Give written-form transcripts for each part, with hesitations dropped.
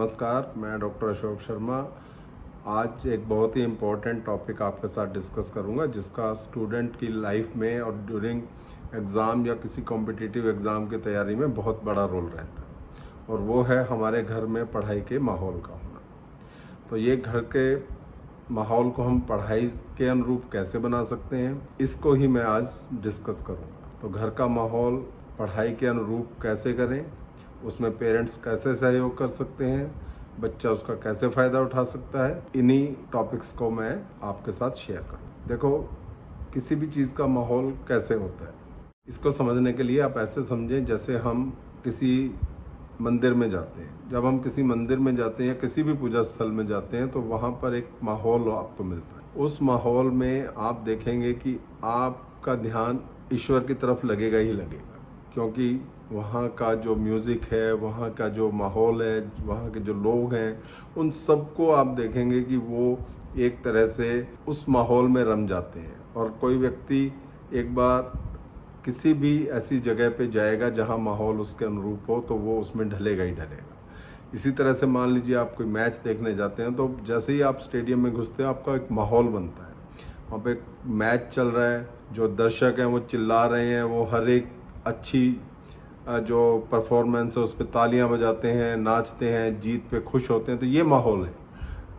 नमस्कार, मैं डॉक्टर अशोक शर्मा। आज एक बहुत ही इम्पोर्टेंट टॉपिक आपके साथ डिस्कस करूंगा, जिसका स्टूडेंट की लाइफ में और ड्यूरिंग एग्ज़ाम या किसी कॉम्पिटिटिव एग्ज़ाम की तैयारी में बहुत बड़ा रोल रहता है, और वो है हमारे घर में पढ़ाई के माहौल का होना। तो ये घर के माहौल को हम पढ़ाई के अनुरूप कैसे बना सकते हैं, इसको ही मैं आज डिस्कस करूँगा। तो घर का माहौल पढ़ाई के अनुरूप कैसे करें, उसमें पेरेंट्स कैसे सहयोग कर सकते हैं, बच्चा उसका कैसे फ़ायदा उठा सकता है, इन्हीं टॉपिक्स को मैं आपके साथ शेयर करूँ। देखो, किसी भी चीज़ का माहौल कैसे होता है, इसको समझने के लिए आप ऐसे समझें जैसे हम किसी मंदिर में जाते हैं। जब हम किसी मंदिर में जाते हैं या किसी भी पूजा स्थल में जाते हैं तो वहाँ पर एक माहौल आपको मिलता है। उस माहौल में आप देखेंगे कि आपका ध्यान ईश्वर की तरफ लगेगा ही लगेगा, क्योंकि वहाँ का जो म्यूज़िक है, वहाँ का जो माहौल है, वहाँ के जो लोग हैं, उन सबको आप देखेंगे कि वो एक तरह से उस माहौल में रम जाते हैं। और कोई व्यक्ति एक बार किसी भी ऐसी जगह पे जाएगा जहाँ माहौल उसके अनुरूप हो तो वो उसमें ढलेगा ही ढलेगा। इसी तरह से मान लीजिए आप कोई मैच देखने जाते हैं, तो जैसे ही आप स्टेडियम में घुसते हैं आपका एक माहौल बनता है। वहाँ पे एक मैच चल रहा है, जो दर्शक हैं वो चिल्ला रहे हैं, वो हर एक अच्छी जो परफॉर्मेंस है उस पर तालियां बजाते हैं, नाचते हैं, जीत पे खुश होते हैं। तो ये माहौल है।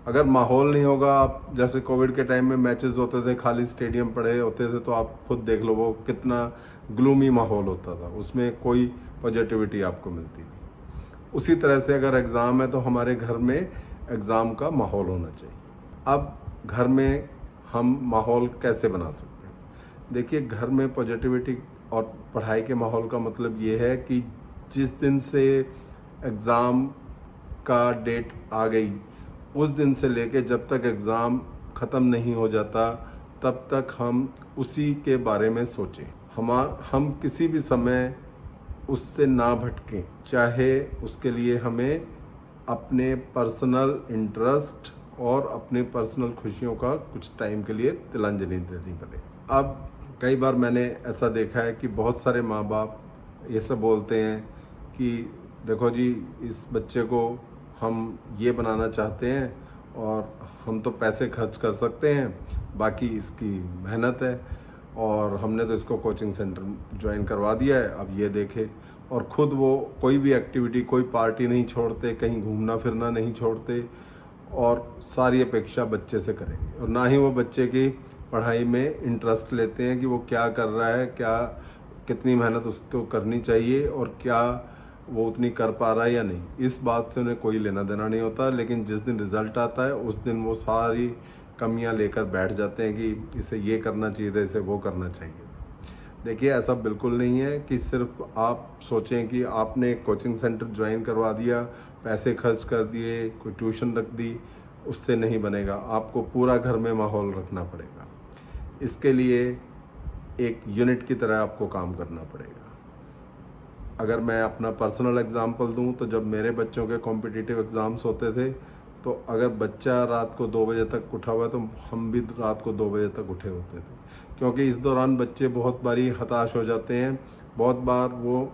अगर माहौल नहीं होगा, आप जैसे कोविड के टाइम में मैचेस होते थे, खाली स्टेडियम पड़े होते थे, तो आप खुद देख लो वो कितना ग्लूमी माहौल होता था, उसमें कोई पॉजिटिविटी आपको मिलती नहीं। उसी तरह से अगर एग्ज़ाम है तो हमारे घर में एग्ज़ाम का माहौल होना चाहिए। अब घर में हम माहौल कैसे बना सकते हैं? देखिए, घर में पॉजिटिविटी और पढ़ाई के माहौल का मतलब ये है कि जिस दिन से एग्ज़ाम का डेट आ गई, उस दिन से लेके जब तक एग्ज़ाम ख़त्म नहीं हो जाता, तब तक हम उसी के बारे में सोचें। हम किसी भी समय उससे ना भटकें, चाहे उसके लिए हमें अपने पर्सनल इंटरेस्ट और अपने पर्सनल खुशियों का कुछ टाइम के लिए तिलांजलि देनी पड़े। अब कई बार मैंने ऐसा देखा है कि बहुत सारे माँ बाप ये सब बोलते हैं कि देखो जी, इस बच्चे को हम ये बनाना चाहते हैं और हम तो पैसे खर्च कर सकते हैं, बाकी इसकी मेहनत है, और हमने तो इसको कोचिंग सेंटर ज्वाइन करवा दिया है, अब ये देखे। और ख़ुद वो कोई भी एक्टिविटी, कोई पार्टी नहीं छोड़ते, कहीं घूमना फिरना नहीं छोड़ते, और सारी अपेक्षा बच्चे से करेंगे, और ना ही वो बच्चे की पढ़ाई में इंटरेस्ट लेते हैं कि वो क्या कर रहा है, क्या कितनी मेहनत उसको करनी चाहिए और क्या वो उतनी कर पा रहा है या नहीं। इस बात से उन्हें कोई लेना देना नहीं होता। लेकिन जिस दिन रिज़ल्ट आता है उस दिन वो सारी कमियां लेकर बैठ जाते हैं कि इसे ये करना चाहिए था, इसे वो करना चाहिए। देखिए, ऐसा बिल्कुल नहीं है कि सिर्फ आप सोचें कि आपने एक कोचिंग सेंटर ज्वाइन करवा दिया, पैसे खर्च कर दिए, कोई ट्यूशन रख दी, उससे नहीं बनेगा। आपको पूरा घर में माहौल रखना पड़ेगा। इसके लिए एक यूनिट की तरह आपको काम करना पड़ेगा। अगर मैं अपना पर्सनल एग्जांपल दूं, तो जब मेरे बच्चों के कॉम्पिटिटिव एग्ज़ाम्स होते थे, तो अगर बच्चा रात को 2 बजे तक उठा हुआ है तो हम भी रात को 2 बजे तक उठे होते थे, क्योंकि इस दौरान बच्चे बहुत बारी हताश हो जाते हैं, बहुत बार वो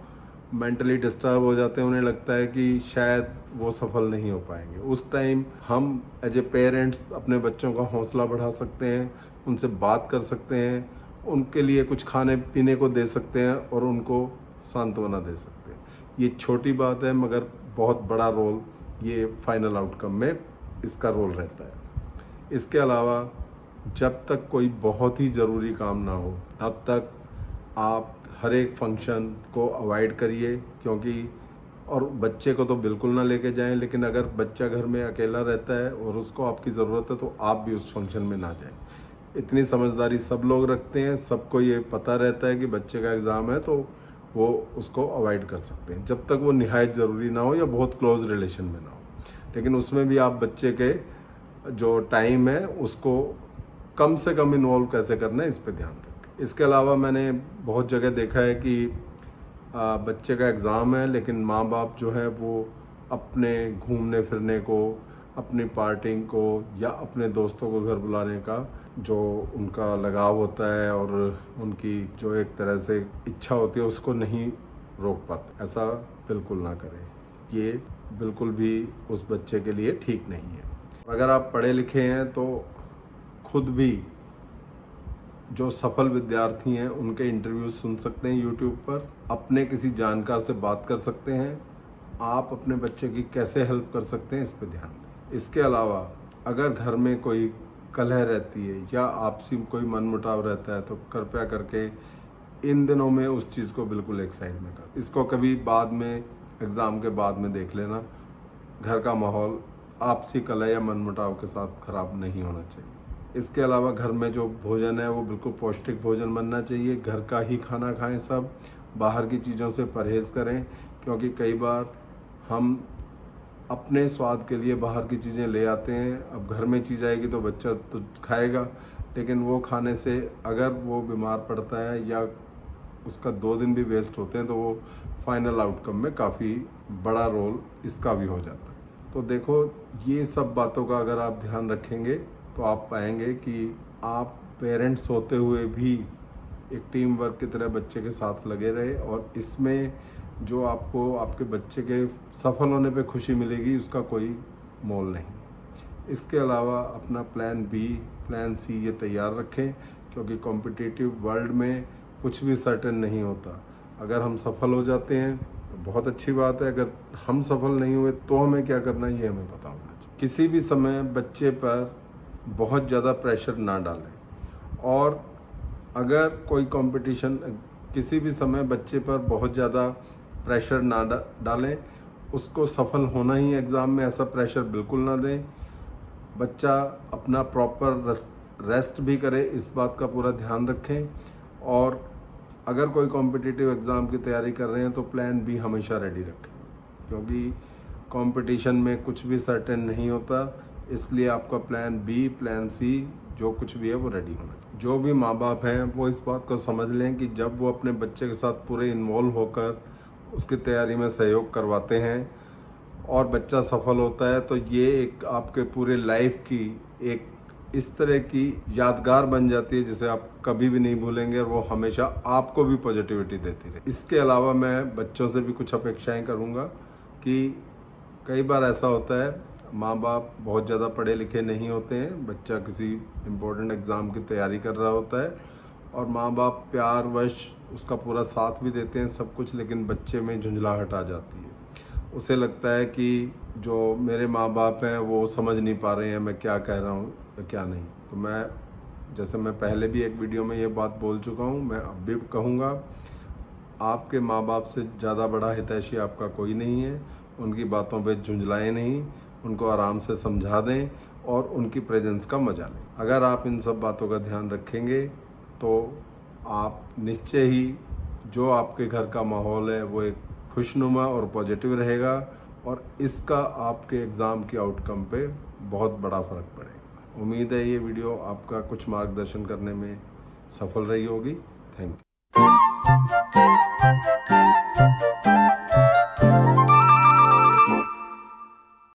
मेंटली डिस्टर्ब हो जाते हैं, उन्हें लगता है कि शायद वो सफल नहीं हो पाएंगे। उस टाइम हम एज ए पेरेंट्स अपने बच्चों का हौसला बढ़ा सकते हैं, उनसे बात कर सकते हैं, उनके लिए कुछ खाने पीने को दे सकते हैं और उनको सांत्वना दे सकते हैं। ये छोटी बात है, मगर बहुत बड़ा रोल ये फाइनल आउटकम में इसका रोल रहता है। इसके अलावा जब तक कोई बहुत ही ज़रूरी काम ना हो, तब तक आप हर एक फंक्शन को अवॉइड करिए, क्योंकि और बच्चे को तो बिल्कुल ना लेके जाएं। लेकिन अगर बच्चा घर में अकेला रहता है और उसको आपकी ज़रूरत है, तो आप भी उस फंक्शन में ना जाएं। इतनी समझदारी सब लोग रखते हैं, सबको ये पता रहता है कि बच्चे का एग्ज़ाम है, तो वो उसको अवॉइड कर सकते हैं, जब तक वो निहायत ज़रूरी ना हो या बहुत क्लोज रिलेशन में ना हो। लेकिन उसमें भी आप बच्चे के जो टाइम है उसको कम से कम इन्वॉल्व कैसे करना है, इस पर ध्यान रखें। इसके अलावा मैंने बहुत जगह देखा है कि बच्चे का एग्ज़ाम है, लेकिन माँ बाप जो है वो अपने घूमने फिरने को, अपनी पार्टिंग को या अपने दोस्तों को घर बुलाने का जो उनका लगाव होता है और उनकी जो एक तरह से इच्छा होती है, उसको नहीं रोक पाते। ऐसा बिल्कुल ना करें। ये बिल्कुल भी उस बच्चे के लिए ठीक नहीं है। अगर आप पढ़े लिखे हैं तो खुद भी जो सफल विद्यार्थी हैं उनके इंटरव्यू सुन सकते हैं यूट्यूब पर, अपने किसी जानकार से बात कर सकते हैं, आप अपने बच्चे की कैसे हेल्प कर सकते हैं इस पर ध्यान दें। इसके अलावा अगर घर में कोई कलह रहती है या आपसी कोई मनमुटाव रहता है तो कृपया करके इन दिनों में उस चीज़ को बिल्कुल एक साइड में कर, इसको कभी बाद में एग्ज़ाम के बाद में देख लेना। घर का माहौल आपसी कलह या मनमुटाव के साथ ख़राब नहीं होना चाहिए। इसके अलावा घर में जो भोजन है वो बिल्कुल पौष्टिक भोजन बनना चाहिए, घर का ही खाना खाएं सब, बाहर की चीज़ों से परहेज़ करें, क्योंकि कई बार हम अपने स्वाद के लिए बाहर की चीज़ें ले आते हैं। अब घर में चीज़ आएगी तो बच्चा तो खाएगा, लेकिन वो खाने से अगर वो बीमार पड़ता है या उसका 2 दिन भी वेस्ट होते हैं तो वो फाइनल आउटकम में काफ़ी बड़ा रोल इसका भी हो जाता है। तो देखो, ये सब बातों का अगर आप ध्यान रखेंगे तो आप पाएंगे कि आप पेरेंट्स होते हुए भी एक टीम वर्क की तरह बच्चे के साथ लगे रहे, और इसमें जो आपको आपके बच्चे के सफल होने पे खुशी मिलेगी उसका कोई मोल नहीं। इसके अलावा अपना प्लान बी, प्लान सी ये तैयार रखें, क्योंकि कॉम्पिटिटिव वर्ल्ड में कुछ भी सर्टेन नहीं होता। अगर हम सफल हो जाते हैं तो बहुत अच्छी बात है, अगर हम सफल नहीं हुए तो हमें क्या करना है ये हमें पता होना चाहिए। किसी भी समय बच्चे पर बहुत ज़्यादा प्रेशर ना डालें, और अगर कोई कंपटीशन किसी भी समय बच्चे पर बहुत ज़्यादा प्रेशर ना डालें, उसको सफल होना ही एग्ज़ाम में, ऐसा प्रेशर बिल्कुल ना दें। बच्चा अपना प्रॉपर रेस्ट भी करे, इस बात का पूरा ध्यान रखें। और अगर कोई कॉम्पिटिटिव एग्ज़ाम की तैयारी कर रहे हैं तो प्लान बी हमेशा रेडी रखें, क्योंकि कंपटीशन में कुछ भी सर्टेन नहीं होता। इसलिए आपका प्लान बी, प्लान सी जो कुछ भी है वो रेडी होना चाहिए। जो भी माँ बाप हैं वो इस बात को समझ लें कि जब वो अपने बच्चे के साथ पूरे इन्वॉल्व होकर उसकी तैयारी में सहयोग करवाते हैं और बच्चा सफल होता है, तो ये एक आपके पूरे लाइफ की एक इस तरह की यादगार बन जाती है जिसे आप कभी भी नहीं भूलेंगे, और वो हमेशा आपको भी पॉजिटिविटी देती रहे। इसके अलावा मैं बच्चों से भी कुछ अपेक्षाएं करूंगा कि कई बार ऐसा होता है, माँ बाप बहुत ज़्यादा पढ़े लिखे नहीं होते हैं, बच्चा किसी इम्पोर्टेंट एग्ज़ाम की तैयारी कर रहा होता है और माँ बाप प्यारवश उसका पूरा साथ भी देते हैं सब कुछ, लेकिन बच्चे में झुंझलाहट आ जाती है। उसे लगता है कि जो मेरे माँ बाप हैं वो समझ नहीं पा रहे हैं मैं क्या कह रहा हूँ या क्या नहीं। तो मैं पहले भी एक वीडियो में ये बात बोल चुका हूँ, मैं अब भी कहूँगा, आपके माँ बाप से ज़्यादा बड़ा हितैषी आपका कोई नहीं है। उनकी बातों पे झुंझलाएं नहीं, उनको आराम से समझा दें और उनकी प्रेजेंस का मजा लें। अगर आप इन सब बातों का ध्यान रखेंगे तो आप निश्चय ही जो आपके घर का माहौल है वो एक खुशनुमा और पॉजिटिव रहेगा, और इसका आपके एग्ज़ाम के आउटकम पे बहुत बड़ा फ़र्क पड़ेगा। उम्मीद है ये वीडियो आपका कुछ मार्गदर्शन करने में सफल रही होगी। Thank you.